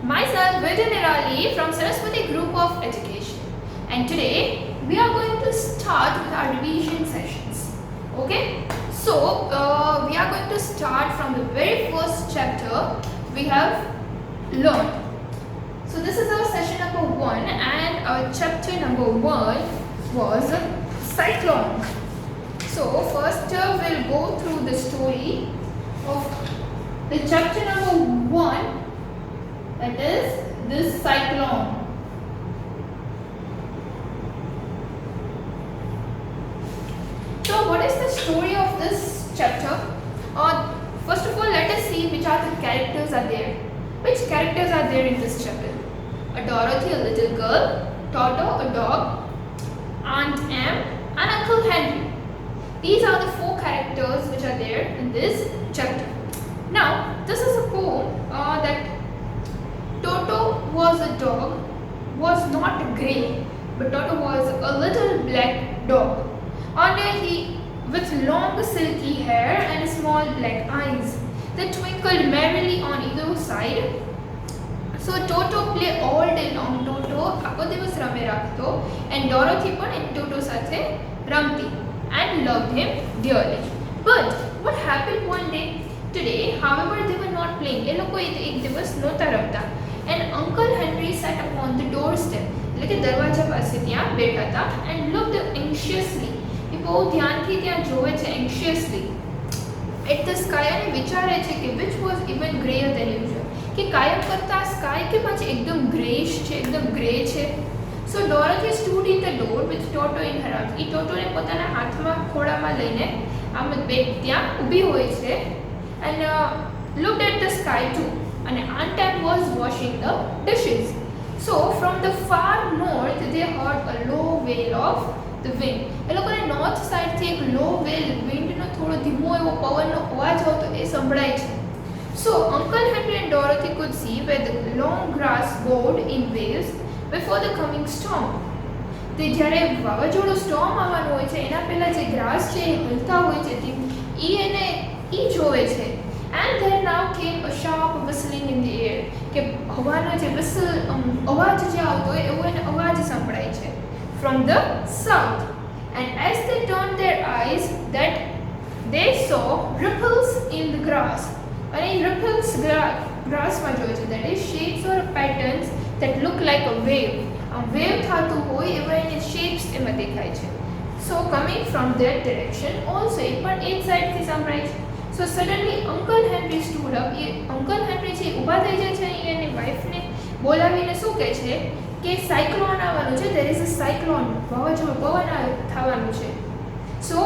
myself Vidya Nirali from Saraswati Group of Education, and today we are going to start with our revision sessions. Okay, so we are going to start from the very first chapter we have learned. So this is our session number 1, and our chapter number 1 was cyclone. So first we'll go through the story of the chapter number 1, that is this cyclone. So what is the story of this chapter? First of all, let us see which are the characters are there. Which characters are there in this chapter? A Dorothy, a little girl, Toto, a dog, Aunt Em, and Uncle Henry. These are the 4 characters which are there in this chapter. Now, this is a poem that Toto was a dog, was not grey, but Toto was a little black dog. He with long silky hair and small black eyes that twinkled merrily on either side. So Toto play all day long. Toto આખો દિવસ રમે રાખતો, and Dorothy પણ એની Toto સાથે રમતી and loved him dearly. But what happened one day? Today, however, they were not playing. એ લોકો એક દિવસ નહોતા રમતા. And Uncle Henry sat upon the doorstep. એટલે કે દરવાજા પાસે ત્યાં બેઠા હતા and looked anxiously. એ બહુ ધ્યાનથી ત્યાં જોવે છે anxiously at the sky અને વિચારે છે કે which was even grayer than usual. કે કાયમ કરતા સ્કાય કેમ આજે એકદમ ગ્રેઇશ છે, એકદમ ગ્રે છે. So Dorothy stood in the door with Toto in her arms. એ ટોટોને પોતાના હાથમાં ખોળામાં લઈને આમ ત્યાં ઊભી હોય છે and looked at the sky too. And Aunt Em was washing the dishes. So from the far north they heard a low wail of the wind. એ લોકોને નોર્થ સાઇડથી એક લો વેલ વિન્ડનો થોડો ધીમો એવો પવનનો અવાજ આવતો એ સંભળાય છે. So Uncle Henry and Dorothy could see where the long grass bowed in waves before the coming storm. તે જ્યારે વાવાઝોડું સ્ટોર્મ આવવાનું હોય છે એના પહેલા જે ગ્રાસ છે એ હલતા હોય છે એ જોવે છે. And there now came a sharp whistling in the air. કે હવાનો જે whistle અવાજ જે આવતો હોય એવો એને અવાજ સંભળાય છે from the south. And as they turned their eyes, that they saw ripples in the grass. And in ripples grassમાં જોઈએ છે, that is shapes or patterns that look like a wave. A wave થતું હોય એવા એની shapes એમાં દેખાય છે. So coming from that direction also એ પણ એક સાઈડથી સંભળાય છે. So suddenly Uncle Henry stood up. Uncle Henry છે ઊભા થઈ જાય છે અને એની વાઈફને બોલાવીને શું કહે છે કે સાયક્લોન આવવાનું છે. there is a cyclone, વાવાઝોડું પવન થવાનું છે. So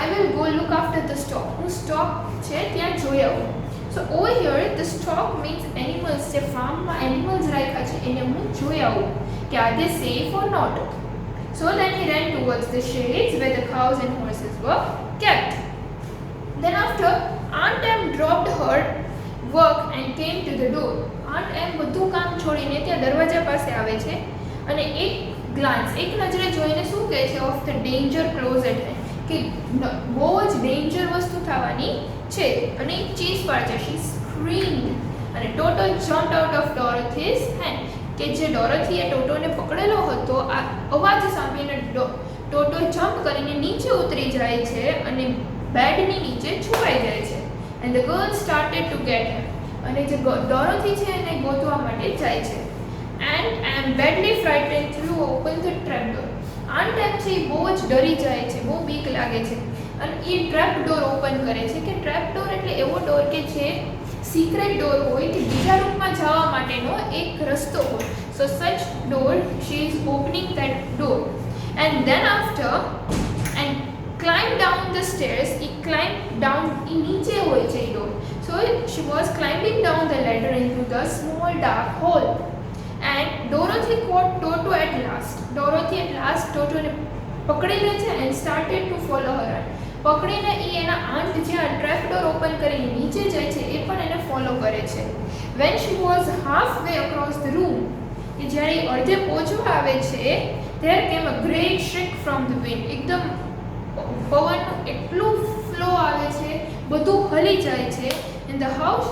I will go look after the stock. હું સ્ટોક છે ત્યાં જોઈ આવું. So over here the stock means animals. જે ફાર્મમાં animals રાખ્યા છે એને હું જોઈ આવું કે are they safe or not. So then he ran towards the sheds where the cows and horses were kept. Then after Aunt Em dropped her work and came to the door. Aunt Em બધું કામ છોડીને ત્યાં દરવાજા પાસે આવે છે અને એક નજરે જોઈને શું કહે છે of the danger close at hand, કે બહુ જ ડેન્જર વસ્તુ થવાની છે અને એક ચીઝ પાડે છે. she screamed અને Toto jumped out of Dorothy's hand. કે જે ડોરોથીએ ટોટોને પકડેલો હતો આ અવાજ સાંભળીને ટોટો જમ્પ કરીને નીચે ઉતરી જાય છે અને બેડની નીચે છુપાઈ જાય છે. and the girl started to get him. અને જે ડોરોથી છે એને ગોતવા માટે જાય છે. and I am badly frightened threw open the trap door. Aunt Em છે બહુ જ ડરી જાય છે, બહુ બીક લાગે છે અને એ ટ્રેપ ડોર ઓપન કરે છે. કે ટ્રેપ ડોર એટલે એવો ડોર કે જે સિક્રેટ ડોર હોય કે બીજા રૂમમાં જવા માટેનો એક રસ્તો હોય. so such door she is opening that door. and then after and climbed down the stairs. He climbed down in નીચે હોય છે એ door. So she was climbing down the ladder into the small dark hole. And Dorothy caught Toto at last. Dorothy at last Toto ને પકડી લે છે and started to follow her. પકડીને એ એના aunt જે આ ટ્રેપ ડોર ઓપન કરીને નીચે જાય છે એ પણ એને ફોલો કરે છે. When she was halfway across the room, કે જ્યારે અડધે પહોંચવા આવે છે, there came a great shriek from the wind. એકદમ પવનનું એટલું ફ્લો આવે છે, બધું હલી જાય છે and the house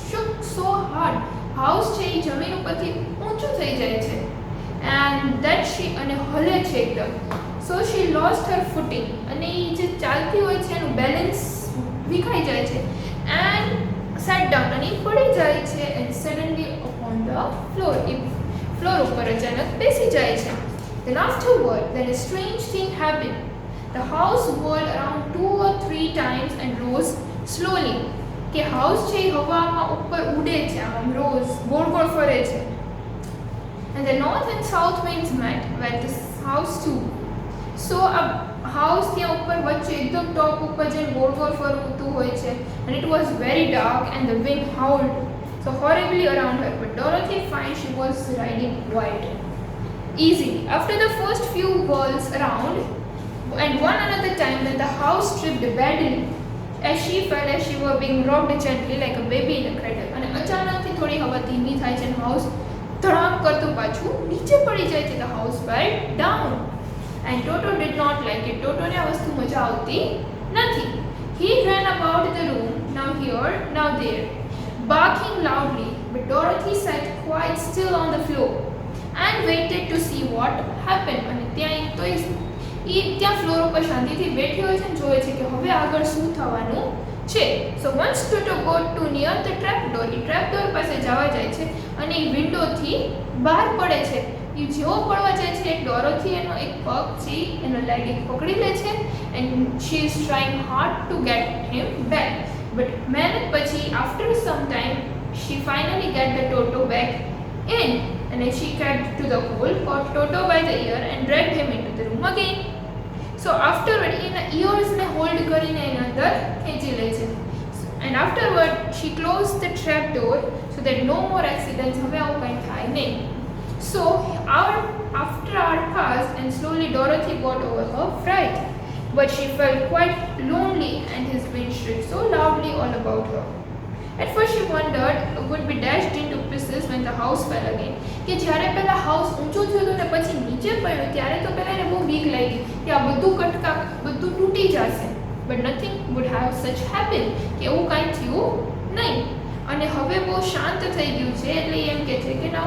shook so hard house છે એ જમીન ઉપરથી ઊંચું થઈ જાય છે એન્ડ દેટ શી અને હલે છે એકદમ. સો શી લોસ્ટ હર ફૂટિંગ અને એ જે ચાલતી હોય છે એનું બેલેન્સ વિખાઈ જાય છે એન્ડ સેટ ડાઉન અને એ પડી જાય છે and suddenly upon the floor, A floor ઉપર અચાનક બેસી જાય છે. Then afterward, then a strange thing happened. The house whirled around 2 or 3 times and rose slowly. કે હાઉસ છે એ હવામાં ઉપર ઉડે છે, આમ રોઝ ગોળ ગોળ ફરે છે. And the north and south winds met where this house too. So a house ત્યાં ઉપર વચ્ચે એકદમ ટોપ ઉપર જઈને ગોળ ગોળ ફરતું હોય છે and it was very dark and the wind howled so horribly around her, but Dorothy finds she was riding quiet, easily. After the first few whirls around and one another time when the house tripped badly as she felt as she were being rocked gently like a baby in a cradle. અને અચાનકથી થોડી હવા ધીમી થાય છે અને house ધડામ કરતું પાછું નીચે પડી જાય છે. The house fell down and Toto did not like it. ટોટોને આ વસ્તુ મજા આવતી નથી. He ran about the room, now here, now there, barking loudly, but Dorothy sat quite still on the floor and waited to see what happened. અને ત્યાં તો એ ત્યાં floor ઉપર શાંતિથી બેઠી હોય છે અને જોવે છે કે હવે આગળ શું થવાનું છે. So once Toto got to near the trap door, એ ટ્રેપ ડોર પાસે જવા જાય છે અને એ વિન્ડોથી બહાર પડે છે. એ જેવો પડવા જાય છે ડોરોથી એનો એક પગ છે એનો લેગ એક પકડી લે છે and she is trying hard to get him back, but મહેનત પછી after some time she finally get the Toto back in and then she crept to the hole, caught Toto by the ear and dragged him into the room again. So afterward એના earsને hold કરીને એના અંદર ખેંચી લે છે and afterward she closed the trap door so that no more accidents, હવે આવું કંઈ થાય નહીં. So after hour passed and slowly Dorothy got over her fright, but she felt quite lonely and his wind shrieked so loudly all about her. At first she wondered would be dashed into pieces when the house fell again. કે જ્યારે પહેલા house ઊંચો થયો હતો ને પછી નીચે પડ્યો ત્યારે તો પહેલા એને બહુ બીક લાગી કે આ બધું કટકા બધું તૂટી જશે, but nothing would have such happen, કે એવું કાંઈ થયું નહીં. અને હવે બહુ શાંત થઈ ગયું છે એટલે એમ કહે છે કે now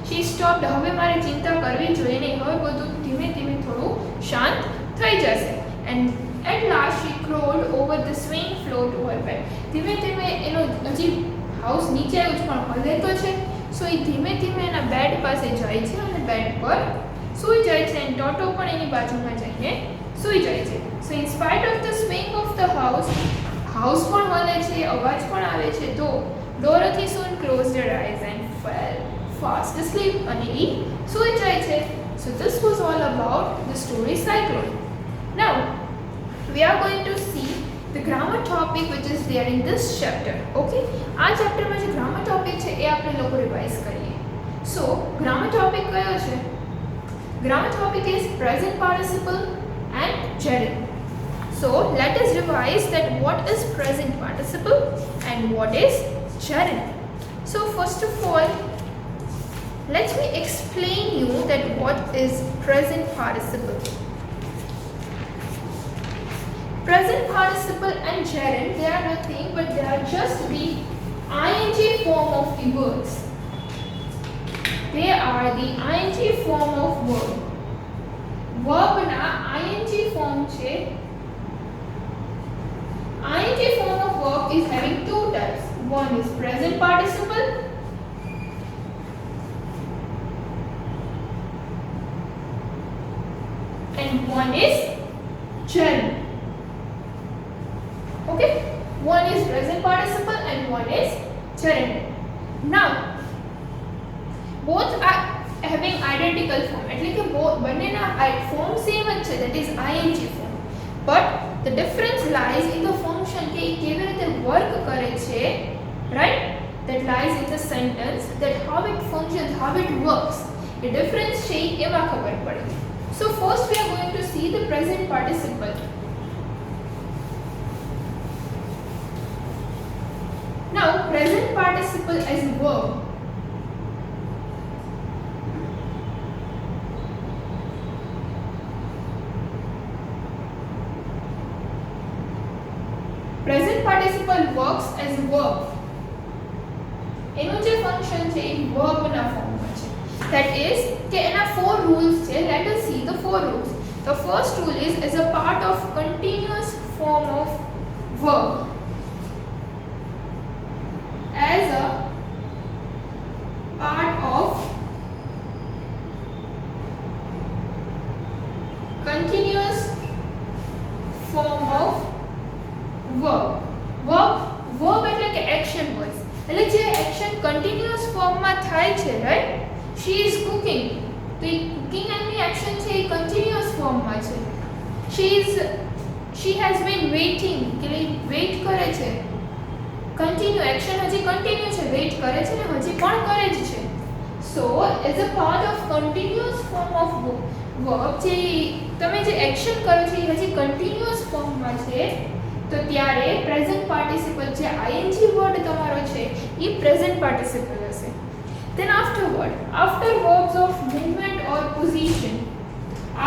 she stopped, હવે મારે ચિંતા કરવી જોઈએ નહીં, હવે બધું ધીમે ધીમે થોડું શાંત થઈ જશે. And at last she crawled over the swaying floor to her bed. ધીમે ધીમે એનો હજી હાઉસ નીચે આવ્યું છે પણ હલે તો છે, સો એ ધીમે ધીમે એના બેડ પાસે જાય છે અને બેડ પર સૂઈ જાય છે અને ટોટો પણ એની બાજુમાં જઈને સૂઈ જાય છે. સો in spite of the swing of the house પણ હલે છે, અવાજ પણ આવે છે, તો Dorothy soon closed her eyes and fell fast asleep અને એ સૂઈ જાય છે. So this was all about the story Cyclone. Now we are going to see the grammar topic which is there in this chapter. Okay, આ ચેપ્ટરમાં જે grammar topic છે એ આપણે લોકો revise કરીએ. So grammar topic કયો છે? Grammar topic is present participle and gerund. So let us revise that what is present participle and what is gerund. So first of all, let me explain you that what is present participle. Present participle and gerund, they are nothing but they are just the ing form of the words. They are the ing form of verb. Verb na ing form છે. ing form of verb is having two types. One is present participle and one is gerund. Okay, one is present participle and one is gerund. Now both are having identical form, એટલે કે બંનેના form same જ છે, that is ing form, but the difference lies in the function કે કેવી રીતે work કરે છે, right? That lies in the sentence, that how it functions, how it works. The difference છે એમાં ખબર પડે. So first we are going to see the present participle. Now present participle as a verb. Present participle works as a verb. એનું જે function છે એ વર્બના ફોર્મમાં છે. That is કે એના 4 rules છે. Let us see the 4 rules. The first rule is as a part of continuous form of verb. As a part of continuous form of verb. Verb એટલે કે એક્શન વર્ડ્સ, એટલે જે action continuous ફોર્મમાં થાય છે, right? she is cooking, તો એ cooking any action છે એ continuous ફોર્મમાં છે. she has been waiting, કે વેઇટ કરે છે, કન્ટિન્યુ એક્શન હજી કન્ટિન્યુ છે, વેઇટ કરે છે ને હજી પણ કરે જ છે. સો as a part of continuous form of verb, જે તમે જે એક્શન કરો છો એ હજી કન્ટિન્યુઅસ ફોર્મમાં છે, તો ત્યારે પ્રેઝન્ટ પાર્ટિસિપલ જે આઈએનજી વર્ડ તમારો છે એ પ્રેઝન્ટ પાર્ટિસિપલ હશે. Then afterward, after verbs of movement or position,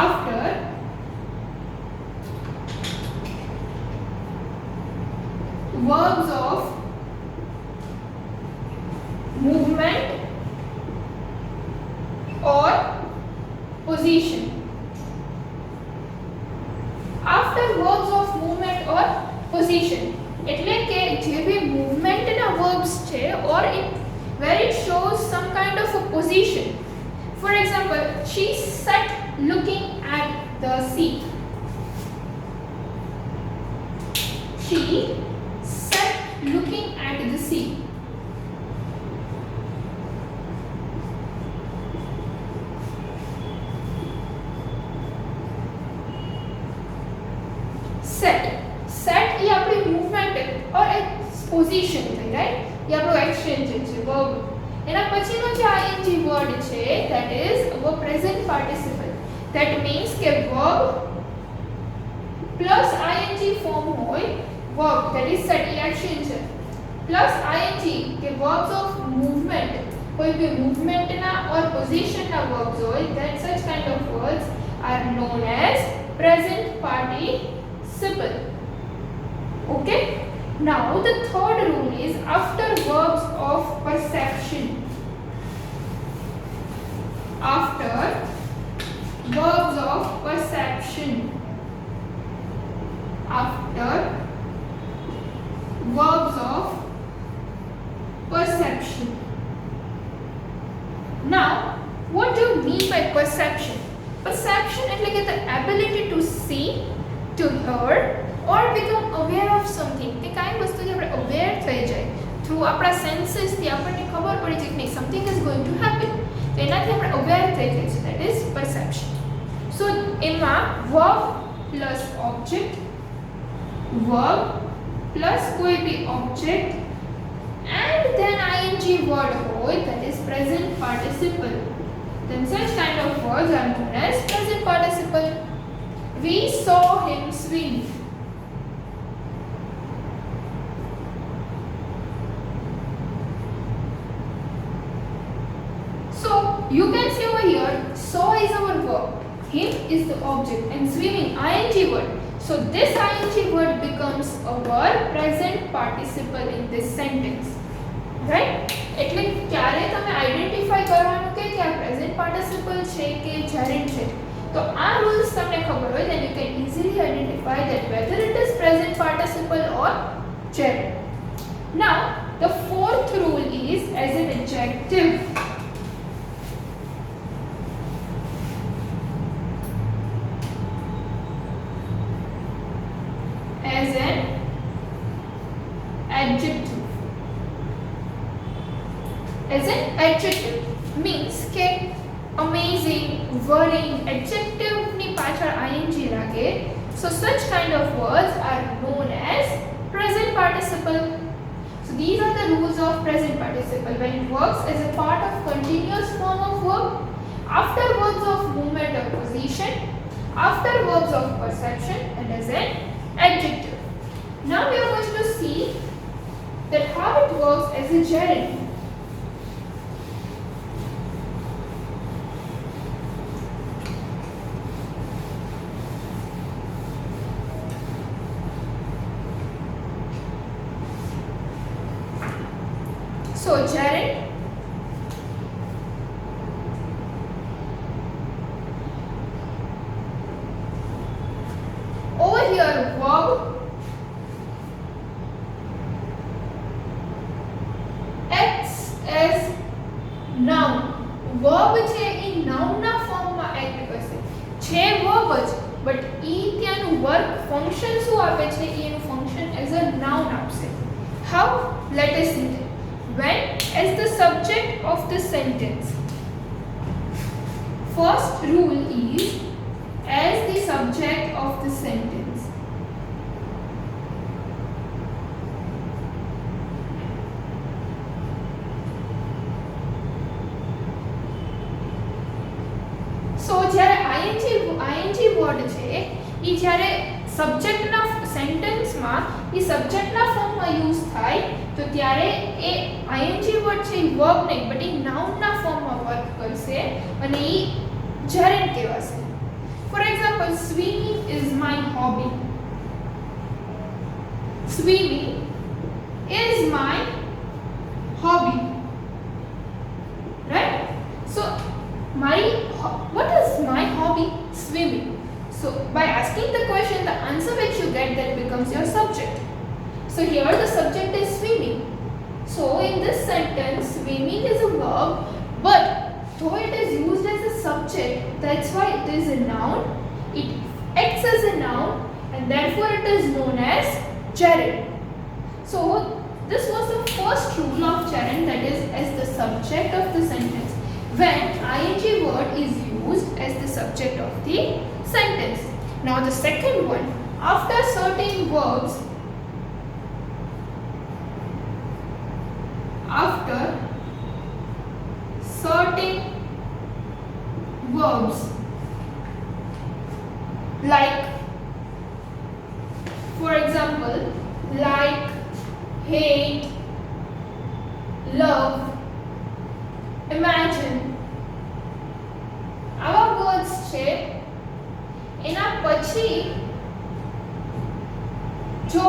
after verbs of movement or position, after verbs of movement or position એટલે કે જે ભી movement ના verbs છે or where it shows some kind of a position. For example, she sat looking at the sea. She sat looking at the sea. Set ये आपकी movement और एक position थी, right? ये આપણો એક્શન છે verb. એના પછીનો જે ing વર્ડ છે that is our present participle. That means કે verb plus ing form હોય, verb that is set A action છે, plus ing કે verbs of movement, કોઈ ભી movement ના or position ના verbs હોય, that such kind of words are known as present participle. Okay? Now the third rule is after verbs of perception. After verbs of perception. After verbs of perception. Now, what do you mean by perception? Perception એટલે કે the ability to see, to hear or become aware of something. કે કાઈ વસ્તુ જે આપણે aware થઈ જાય through આપણા સેન્સીસ થી આપણને ખબર પડી જાય કે નહીં something is going to happen, તો એનાથી આપણે અવેર થઈ જાય છે, that is perception. So એમાં verb plus object, verb plus કોઈ બી object and then ing word હોય, that is present participle. Then such kind of words are known as present participle. We saw him swim. So you can see over here, saw is our verb, him is the object and swimming ing word. So this ing word becomes our present participle in this sentence. Right? એટલે ક્યારે તમે identify કરવાનું કે આ present participle છે કે gerund છે, તો આ રૂલ્સ તમને ખબર હોય then you can easily identify that whether it is present participle or gerund. Now the fourth rule is as an adjective. As an adjective. As an adjective means કે amazing, worrying, adjective ની પાછળ ing લાગે, so such kind of words are known as present participle. So these are the rules of present participle when it works as a part of continuous form of verb, after verbs of movement or position, after verbs of perception and as an adjective. Now we are going to see that how it works as a gerund. So So gerund. Over here verb. Acts as noun. Verb છે એ noun ના ફોર્મમાં act કરશે. છે verb જ but ઈ ત્યાંનું work function શું આપે છે એ એનું ફંક્શન એઝ અ નાઉન આપશે. How? Let us see that. When as the subject of the sentence. First rule is as the subject of the sentence. So જ્યારે ing વર્ડ છે એ જ્યારે સબ્જેક્ટના સેન્ટેન્સમાં એ સબ્જેક્ટના ફોર્મમાં યુઝ થાય તો ત્યારે એ ing વર્ડ છે એ verb નહીં બટ એ નાઉનના ફોર્મમાં વર્ક કરશે અને એ gerund કહેવાશે. For example, swimming is my hobby. Swimming is my hobby. Right? So what is my hobby? Swimming. So by asking the question, the answer which you get then becomes your subject. So here the subject is swimming. So in this sentence, swimming is a verb, but though it is used as a subject, that's why it is a noun. It acts as a noun and therefore it is known as gerund. So this was the first rule of gerund, that is as the subject of the sentence. When ing word is used as the subject of the sentence. Now the second one, after certain verbs, like, for example, like, hate, love, imagine. આવા words છે એના પછી જો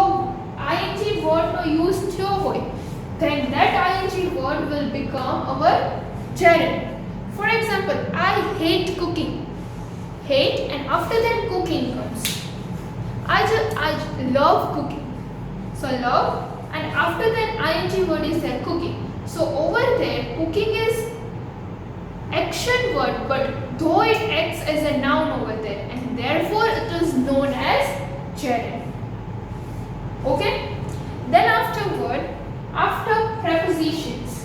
ing word નો use થયો હોય then that ing word will become our gerund. For example, I hate cooking. Hate and after that cooking comes. I love cooking. So love and after that ing word is there, cooking. So over there cooking is action word, but though it acts as a noun over there and therefore it is known as gerund. Okay? Then afterward, after prepositions,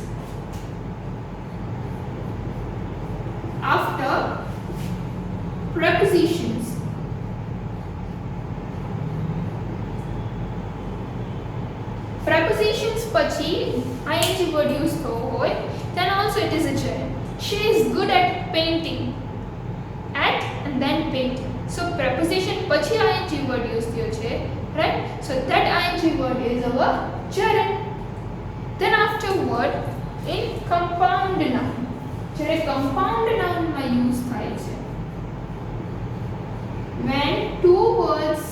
prepositions પછી ing word use થવો હોય then also it is a gerund. She is good at painting. At and then painting. So preposition પછી ing word use થયો છે, right? So that ing word is our gerund. Then afterward, in compound noun, જ્યારે compound noun માં use થાય છે, when two words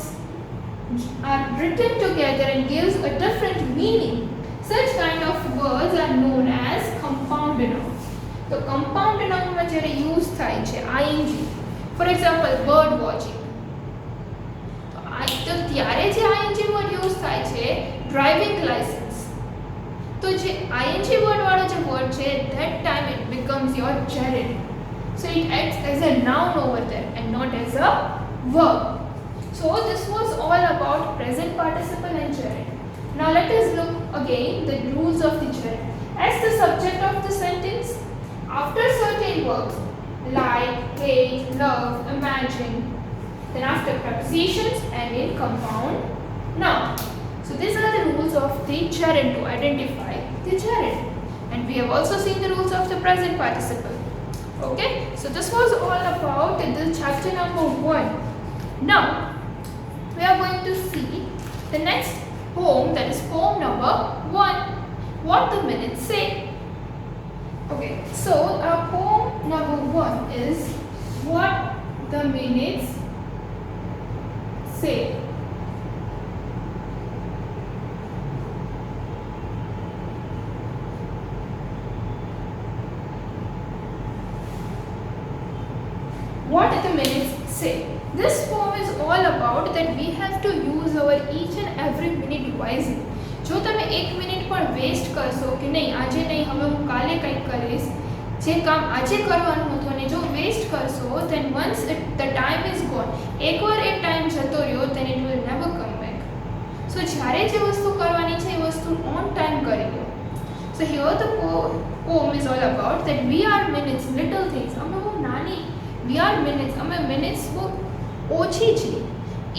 are written together and gives a different meaning, such kind of words are known as compound nouns. So compound noun માં જ્યારે use થાય છે ing, for example bird watching, તો ત્યારે જે ing word use થાય છે driving license, તો જે ing word વાળો જે word છે that time it becomes your gerund. So it acts as a noun over there and not as a verb. So this was all about present participle and gerund. Now let us look again the rules of the gerund. As the subject of the sentence, after certain verbs like, hate, love, imagine, then after prepositions and in compound noun. So these are the rules of the gerund to identify the gerund. And we have also seen the rules of the present participle. Okay, so this was all about the chapter number 1. Now we are going to see the next poem, that is poem number 1, what the minutes say. Okay, so our poem number 1 is what the minutes say. what the minutes say. This poem is all about that we have to use our each and every minute wisely. જો તમે 1 minute પણ waste કરશો કે નહીં આજે નહીં હવે હું કાલે કંઈક કરીશ, જે કામ આજે કરવાનું હતું અને જો વેસ્ટ કરશો, then once the time is gone, એકવાર એ ટાઈમ જતો રહ્યો, then it will never come back. So જ્યારે જે વસ્તુ કરવાની છે એ વસ્તુ ઓન ટાઈમ કરી લો. So here the poem is all about that we are minutes, little things. અમે બહુ નાની, we are minutes, અમે minutes બહુ ઓછી છે.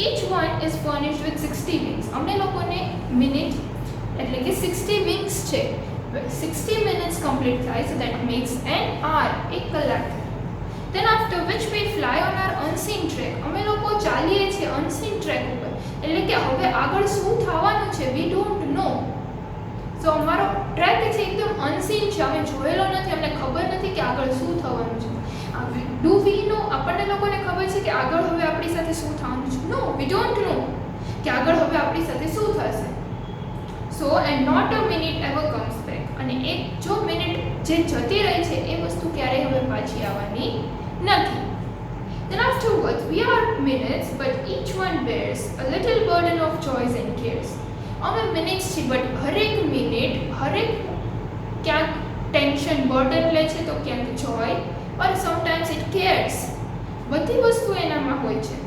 Each one is furnished with 60 wings. અમને લોકોને મિનિટ એટલે કે 60 wings છે. 60 minutes complete થાય, so that makes an hour, 1 કલાક. Then after which we fly on our unseen track. અમે લોકો ચાલીએ છીએ unseen track ઉપર, એટલે કે હવે આગળ શું થવાનું છે we don't know. So અમારો ટ્રેક છે એકદમ અનસીન છે, અમે જોયેલો નથી, અમને ખબર નથી કે આગળ શું થવાનું છે. ડુ વી નો, આપણને લોકોને ખબર છે કે આગળ હવે આપણી સાથે શું થવાનું છે? નો, વી ડોન્ટ નો કે આગળ હવે આપણી સાથે શું થશે. So and not a minute ever comes back. અને એક જો મિનિટ જે જતી રહી છે એ વસ્તુ ક્યારેય હવે પાછી આવવાની નથી. Then afterwards we are minutes but each one bears a little burden of joys and cares. અમે મિનિટ્સ છે બટ હરેક મિનિટ હરેક ક્યાંક ટેન્શન બર્ડન લે છે તો ક્યાંક જોય or sometimes it cares. બધી વસ્તુ એનામાં હોય છે.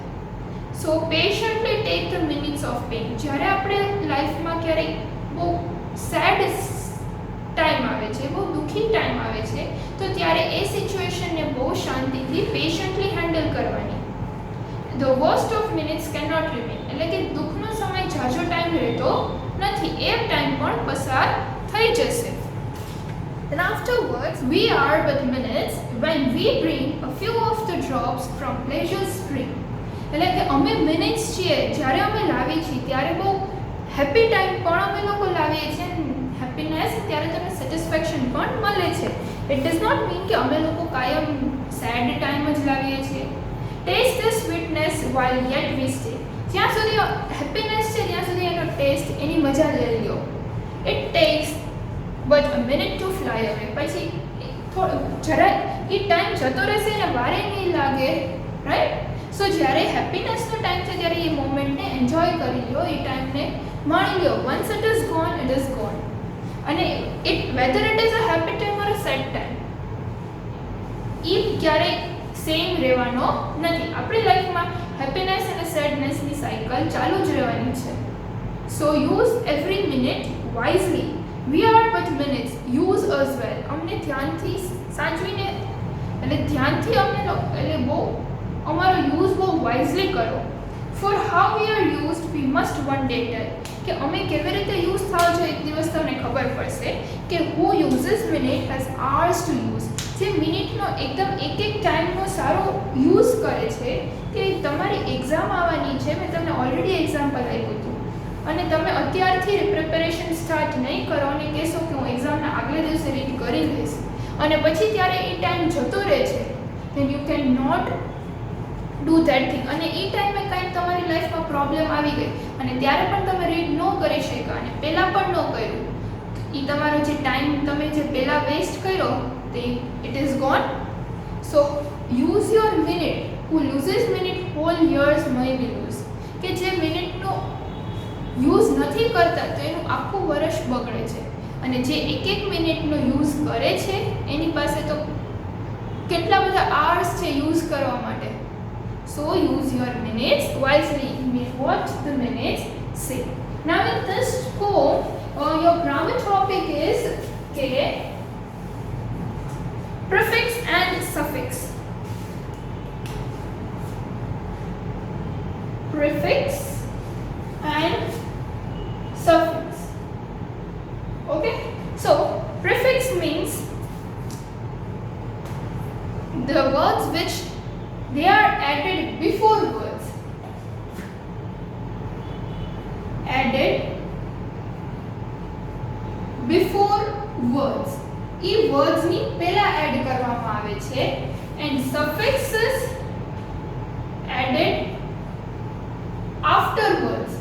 So patiently take the minutes of pain. જ્યારે આપણે લાઈફમાં ક્યારેક બહુ સેડ ટાઈમ આવે છે, બહુ દુઃખી ટાઈમ આવે છે, તો ત્યારે એ સિચ્યુએશનને બહુ શાંતિથી પેશન્ટલી હેન્ડલ કરવાની. The worst of minutes can not remain. એટલે કે દુઃખનો સમય ઝાઝો ટાઈમ રહેતો નથી, એ ટાઈમ પણ પસાર થઈ જશે. Then afterwards we are but minutes when we bring a few of the drops from pleasure's spring. એટલે કે અમે મિનિટ્સ છીએ જ્યારે અમે લાવીએ છીએ ત્યારે બહુ હેપી ટાઈમ પણ અમે લોકો લાવીએ છીએ, હેપીનેસ ત્યારે તમને સેટિસ્ફેક્શન પણ મળે છે. ઇટ ડઝ નોટ મીન કે અમે લોકો કાયમ સેડ ટાઈમ જ લાવીએ છીએ. Taste the sweetness while yet we stay. જ્યાં સુધી હેપીનેસ છે ત્યાં સુધી એનો ટેસ્ટ, એની મજા લઈ લો. It takes but a minute to fly away. પછી જરા એ ટાઈમ જતો રહેશે અને વારે નહીં લાગે, રાઈટ? સો જ્યારે હેપીનેસનો ટાઈમ છે ત્યારે એ મોમેન્ટને એન્જોય કરી લો, એ ટાઈમને માણી લો. Once it is gone it is gone. અને it whether it is a happy time or a sad time, એ ક્યારેય સેમ રહેવાનો નથી. આપણી લાઈફમાં હેપીનેસ અને સેડનેસની સાયકલ ચાલુ જ રહેવાની છે. So use every minute wisely. We are but minutes, use us well. અમને ધ્યાનથી સાચવીને એટલે ધ્યાનથી અમને એટલે બહુ અમારો યુઝ બહુ વાઇઝલી કરો. For how we are used we must one day tell. કે અમે કેવી રીતે યુઝ થાવ છો એક દિવસ તમને ખબર પડશે કે who uses minute has hours to use. જે મિનિટનો એકદમ એક ટાઈમનો સારો યુઝ કરે છે, કે તમારી એક્ઝામ આવવાની છે, મેં તમને ઓલરેડી એક્ઝામ્પલ આપ્યું હતું, અને તમે અત્યારથી પ્રિપેરેશન સ્ટાર્ટ નહીં કરો અને કહેશો કે હું એક્ઝામના આગલા દિવસે રીડ કરી લઈશ, અને પછી ત્યારે એ ટાઈમ જતો રહે છે, then you can not do that thing. અને એ ટાઈમે કાંઈક તમારી લાઈફમાં પ્રોબ્લેમ આવી ગઈ અને ત્યારે પણ તમે રીડ ન કરી શક્યા અને પહેલાં પણ ન કર્યું, એ તમારો જે ટાઈમ તમે જે પહેલાં વેસ્ટ કર્યો તે it is gone. So use your minute. Who loses minute whole years may be lose. કે જે મિનિટનો યુઝ નથી કરતા તો એનું આખું વર્ષ બગડે છે, અને જે એક મિનિટનો યુઝ કરે છે એની પાસે તો કેટલા બધા આર્સ છે યુઝ કરવા માટે. So use your minutes wisely. What the minutes say. Now in this poem your grammar topic is કે prefix and suffix. Prefix and suffix. Okay, so prefix means the words which they are added before words. Added before words. એ વર્ડ્સની પહેલા add કરવામાં આવે છે. And સફિક્સીસ added after words,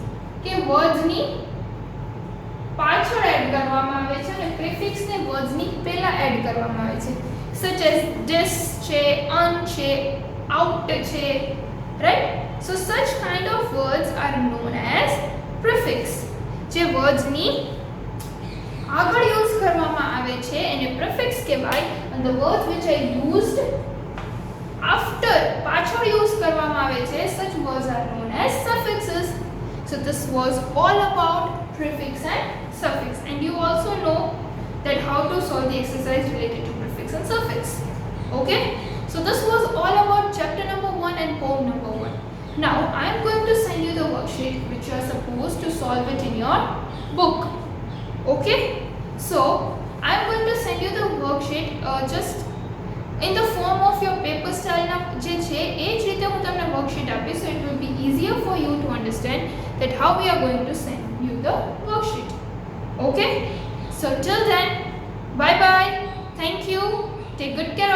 કે વર્ડ્સની પાછળ add કરવામાં આવે છે, અને પ્રિફિક્સને વર્ડ્સની પહેલા એડ કરવામાં આવે છે. સચ એઝ ધીસ છે, અન છે, out છે, right? So such kind of words are known as prefix. જે words ની આગળ યુઝ કરવામાં આવે છે એને prefix કહેવાય, and the words which are used after પાછળ યુઝ કરવામાં આવે છે, such words are known as suffixes. So this was all about prefix and suffix, and you also know that how to solve the exercise related to prefix and suffix. Okay, so this was all about chapter number 1 and poem number 1. Now I am going to send you the worksheet which you are supposed to solve it in your book. Okay, so I am going to send you the worksheet just in the form of your paper style ના જે છે એ જ રીતે હું તમને worksheet આપીશ, so it will be easier for you to understand that how we are going to send you the worksheet. Okay, so till then, bye bye, thank you, take good care